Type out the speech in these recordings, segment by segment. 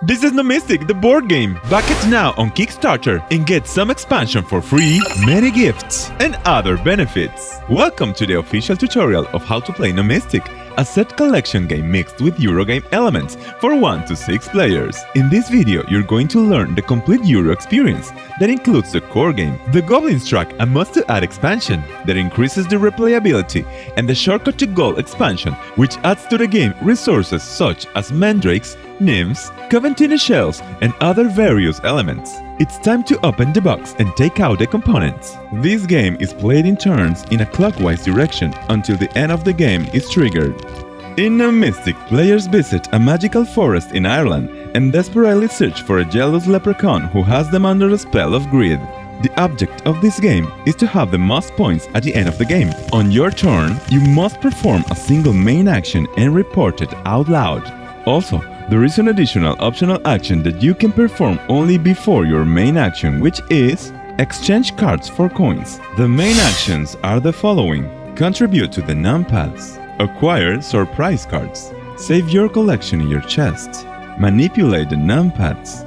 This is Gnomistic, the board game. Back it now on Kickstarter and get some expansion for free, many gifts, and other benefits. Welcome to the official tutorial of how to play Gnomistic, a set collection game mixed with Eurogame elements for 1 to 6 players. In this video, you're going to learn the complete Euro experience that includes the core game, the Goblins track, a must-to-add expansion that increases the replayability, and the Shortcut to Gold expansion, which adds to the game resources such as mandrakes, nymphs, Coventine shells, and other various elements. It's time to open the box and take out the components. This game is played in turns in a clockwise direction until the end of the game is triggered. In Gnomistic, players visit a magical forest in Ireland and desperately search for a jealous leprechaun who has them under the spell of greed. The object of this game is to have the most points at the end of the game. On your turn, you must perform a single main action and report it out loud. Also, there is an additional optional action that you can perform only before your main action, which is exchange cards for coins. The main actions are the following: contribute to the numpads, acquire surprise cards, save your collection in your chest, manipulate the numpads,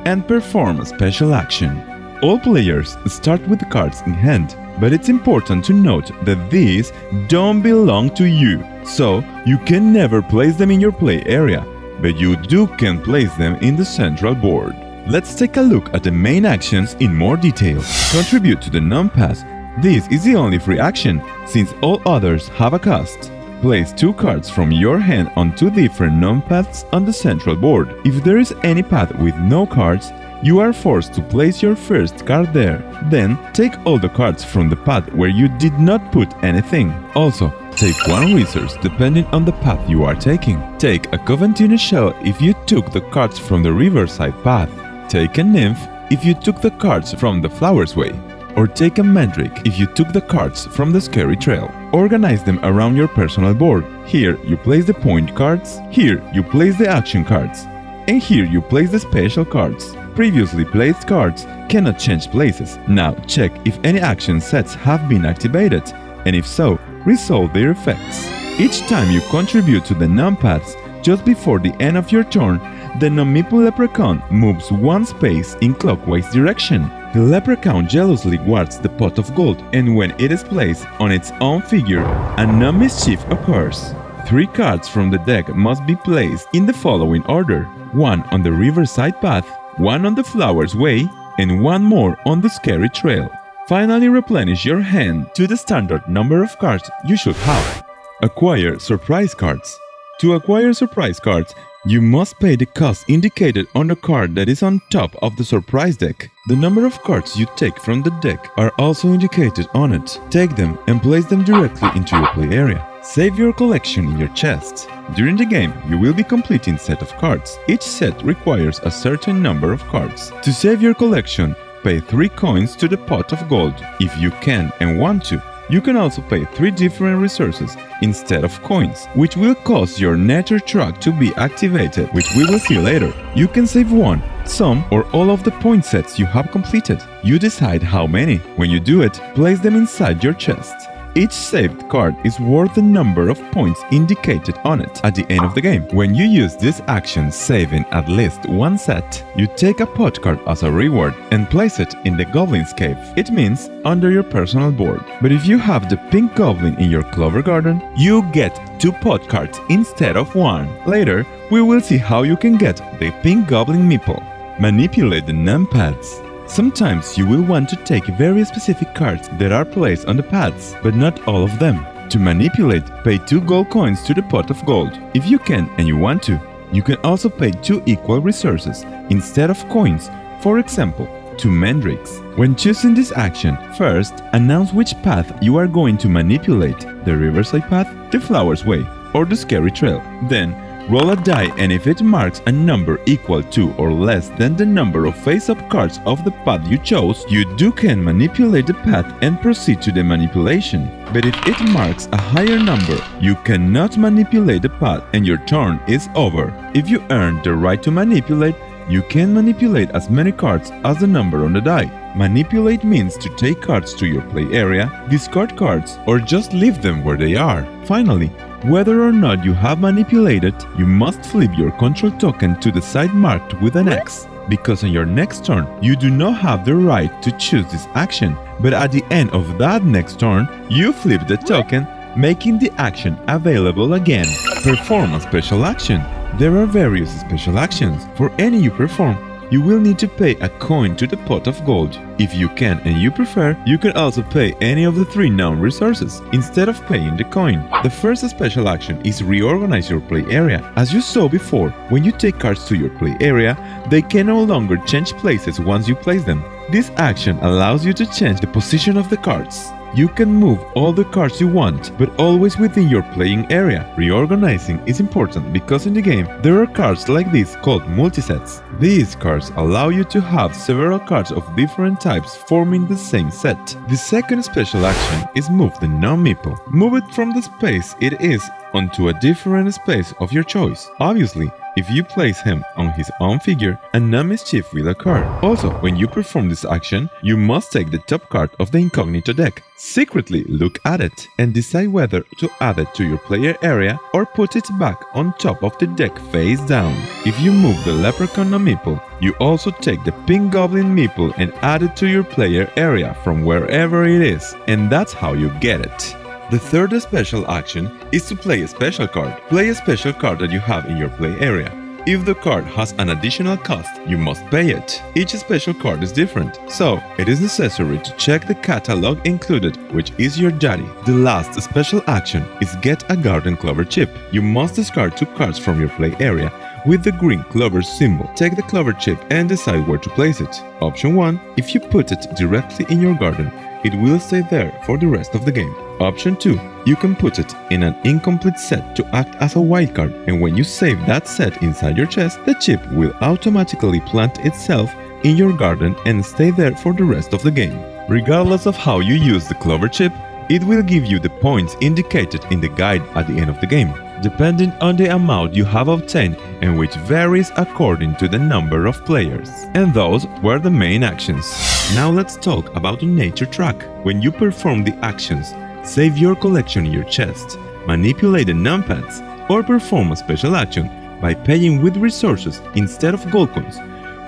and perform a special action. All players start with the cards in hand, but it's important to note that these don't belong to you, so you can never place them in your play area, but you can place them in the central board. Let's take a look at the main actions in more detail. Contribute to the numpads. This is the only free action, since all others have a cost. Place 2 cards from your hand on 2 different numpads on the central board. If there is any path with no cards, you are forced to place your first card there. Then, take all the cards from the path where you did not put anything. Also, take 1 resource depending on the path you are taking. Take a Coventine shell if you took the cards from the riverside path. Take a nymph if you took the cards from the flowers way. Or take a mandrake if you took the cards from the scary trail. Organize them around your personal board. Here you place the point cards, here you place the action cards, and here you place the special cards. Previously placed cards cannot change places. Now check if any action sets have been activated, and if so, resolve their effects. Each time you contribute to the numpads, just before the end of your turn, the gnomeeple leprechaun moves 1 space in clockwise direction. The leprechaun jealously guards the pot of gold, and when it is placed on its own figure, a no mischief occurs. 3 cards from the deck must be placed in the following order: 1 on the riverside path, 1 on the flowers way, and 1 more on the scary trail. Finally, replenish your hand to the standard number of cards you should have. Acquire surprise cards. To acquire surprise cards, you must pay the cost indicated on the card that is on top of the surprise deck. The number of cards you take from the deck are also indicated on it. Take them and place them directly into your play area. Save your collection in your chest. During the game, you will be completing a set of cards. Each set requires a certain number of cards. To save your collection, pay 3 coins to the pot of gold. If you can and want to, you can also pay 3 different resources instead of coins, which will cause your nature track to be activated, which we will see later. You can save 1, some, or all of the point sets you have completed. You decide how many. When you do it, place them inside your chest. Each saved card is worth the number of points indicated on it at the end of the game. When you use this action saving at least 1 set, you take a pot card as a reward and place it in the Goblin's cave. It means under your personal board. But if you have the pink goblin in your clover garden, you get 2 pot cards instead of 1. Later, we will see how you can get the pink goblin meeple. Manipulate the numpads. Sometimes you will want to take very specific cards that are placed on the pads, but not all of them. To manipulate, pay 2 gold coins to the pot of gold. If you can and you want to, you can also pay 2 equal resources instead of coins, for example, 2 mandrakes. When choosing this action, first announce which path you are going to manipulate: the riverside path, the flowers way, or the scary trail. Then roll a die, and if it marks a number equal to or less than the number of face-up cards of the path you chose, you can manipulate the path and proceed to the manipulation. But if it marks a higher number, you cannot manipulate the path and your turn is over. If you earn the right to manipulate, you can manipulate as many cards as the number on the die. Manipulate means to take cards to your play area, discard cards, or just leave them where they are. Finally, Whether or not you have manipulated, you must flip your control token to the side marked with an X, because on your next turn, you do not have the right to choose this action, but at the end of that next turn, you flip the token, making the action available again. Perform a special action. There are various special actions. For any you perform, you will need to pay a coin to the pot of gold. If you can and you prefer, you can also pay any of the 3 known resources instead of paying the coin. The first special action is reorganize your play area. As you saw before, when you take cards to your play area, they can no longer change places once you place them. This action allows you to change the position of the cards. You can move all the cards you want, but always within your playing area. Reorganizing is important because in the game there are cards like this called multisets. These cards allow you to have several cards of different types forming the same set. The second special action is move the gnomeeple. Move it from the space it is onto a different space of your choice. Obviously, if you place him on his own figure, a mischief will occur. Also, when you perform this action, you must take the top card of the incognito deck, secretly look at it, and decide whether to add it to your player area or put it back on top of the deck face down. If you move the Leprechaun meeple, you also take the pink goblin meeple and add it to your player area from wherever it is, and that's how you get it. The third special action is to play a special card. Play a special card that you have in your play area. If the card has an additional cost, you must pay it. Each special card is different, so it is necessary to check the catalog included, which is your daddy. The last special action is get a garden clover chip. You must discard 2 cards from your play area with the green clover symbol. Take the clover chip and decide where to place it. Option 1. If you put it directly in your garden, it will stay there for the rest of the game. Option 2. You can put it in an incomplete set to act as a wildcard, and when you save that set inside your chest, the chip will automatically plant itself in your garden and stay there for the rest of the game. Regardless of how you use the clover chip, it will give you the points indicated in the guide at the end of the game, depending on the amount you have obtained, and which varies according to the number of players. And those were the main actions. Now let's talk about the nature track. When you perform the actions, save your collection in your chest, manipulate the numpads, or perform a special action by paying with resources instead of gold coins.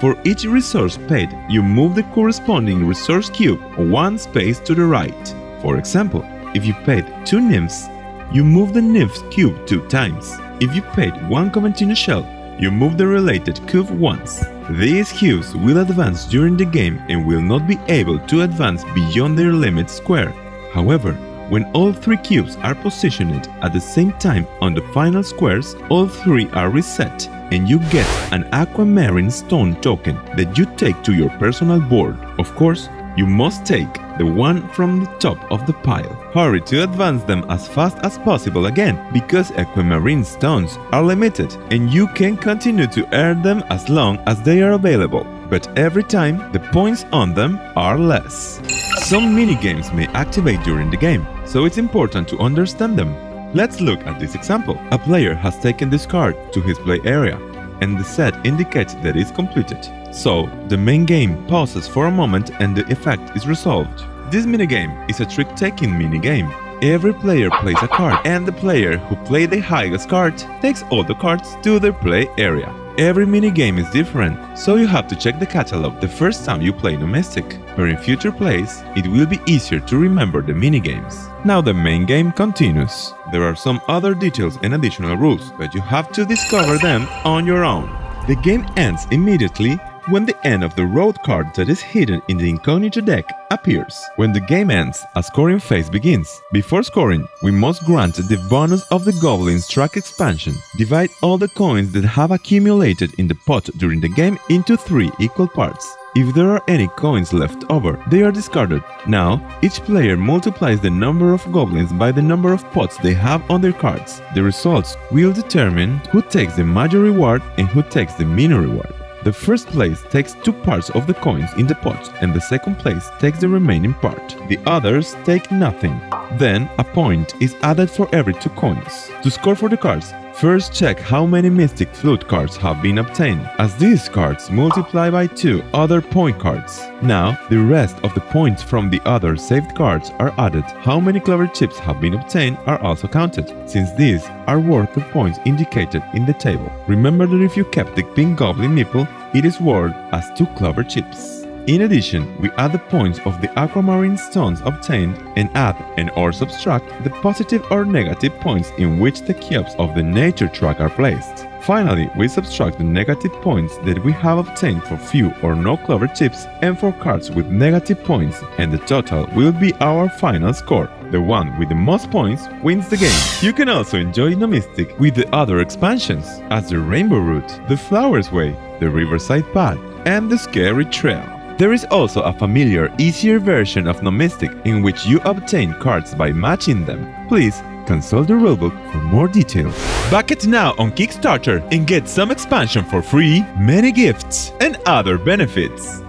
For each resource paid, you move the corresponding resource cube 1 space to the right. For example, if you paid 2 nymphs, you move the nymphs cube 2 times. If you paid 1 Coventino shell, you move the related cube once. These cubes will advance during the game and will not be able to advance beyond their limit square. However, when all 3 cubes are positioned at the same time on the final squares, all 3 are reset, and you get an aquamarine stone token that you take to your personal board. Of course, you must take the one from the top of the pile. Hurry to advance them as fast as possible again, because aquamarine stones are limited and you can continue to earn them as long as they are available, but every time the points on them are less. Some minigames may activate during the game, so it's important to understand them. Let's look at this example. A player has taken this card to his play area, and the set indicates that it's completed. So, the main game pauses for a moment and the effect is resolved. This minigame is a trick-taking minigame. Every player plays a card, and the player who played the highest card takes all the cards to their play area. Every minigame is different, so you have to check the catalog the first time you play Gnomistic, but in future plays, it will be easier to remember the minigames. Now the main game continues. There are some other details and additional rules, but you have to discover them on your own. The game ends immediately when the end of the road card that is hidden in the incognito deck appears. When the game ends, a scoring phase begins. Before scoring, we must grant the bonus of the Goblin's track expansion. Divide all the coins that have accumulated in the pot during the game into 3 equal parts. If there are any coins left over, they are discarded. Now, each player multiplies the number of goblins by the number of pots they have on their cards. The results will determine who takes the major reward and who takes the minor reward. The first place takes 2 parts of the coins in the pot, and the second place takes the remaining part. The others take nothing. Then, a point is added for every 2 coins. To score for the cards, first check how many Mystic Flute cards have been obtained, as these cards multiply by 2 other point cards. Now, the rest of the points from the other saved cards are added. How many clover chips have been obtained are also counted, since these are worth the points indicated in the table. Remember that if you kept the pink goblin meeple, it is worth as 2 clover chips. In addition, we add the points of the aquamarine stones obtained and add and/or subtract the positive or negative points in which the cubes of the nature track are placed. Finally, we subtract the negative points that we have obtained for few or no clover chips and for cards with negative points, and the total will be our final score. The one with the most points wins the game. You can also enjoy Gnomistic with the other expansions, as the Rainbow Route, the Flowers Way, the Riverside Path, and the Scary Trail. There is also a familiar, easier version of Gnomistic in which you obtain cards by matching them. Please consult the rulebook for more details. Back it now on Kickstarter and get some expansion for free, many gifts, and other benefits.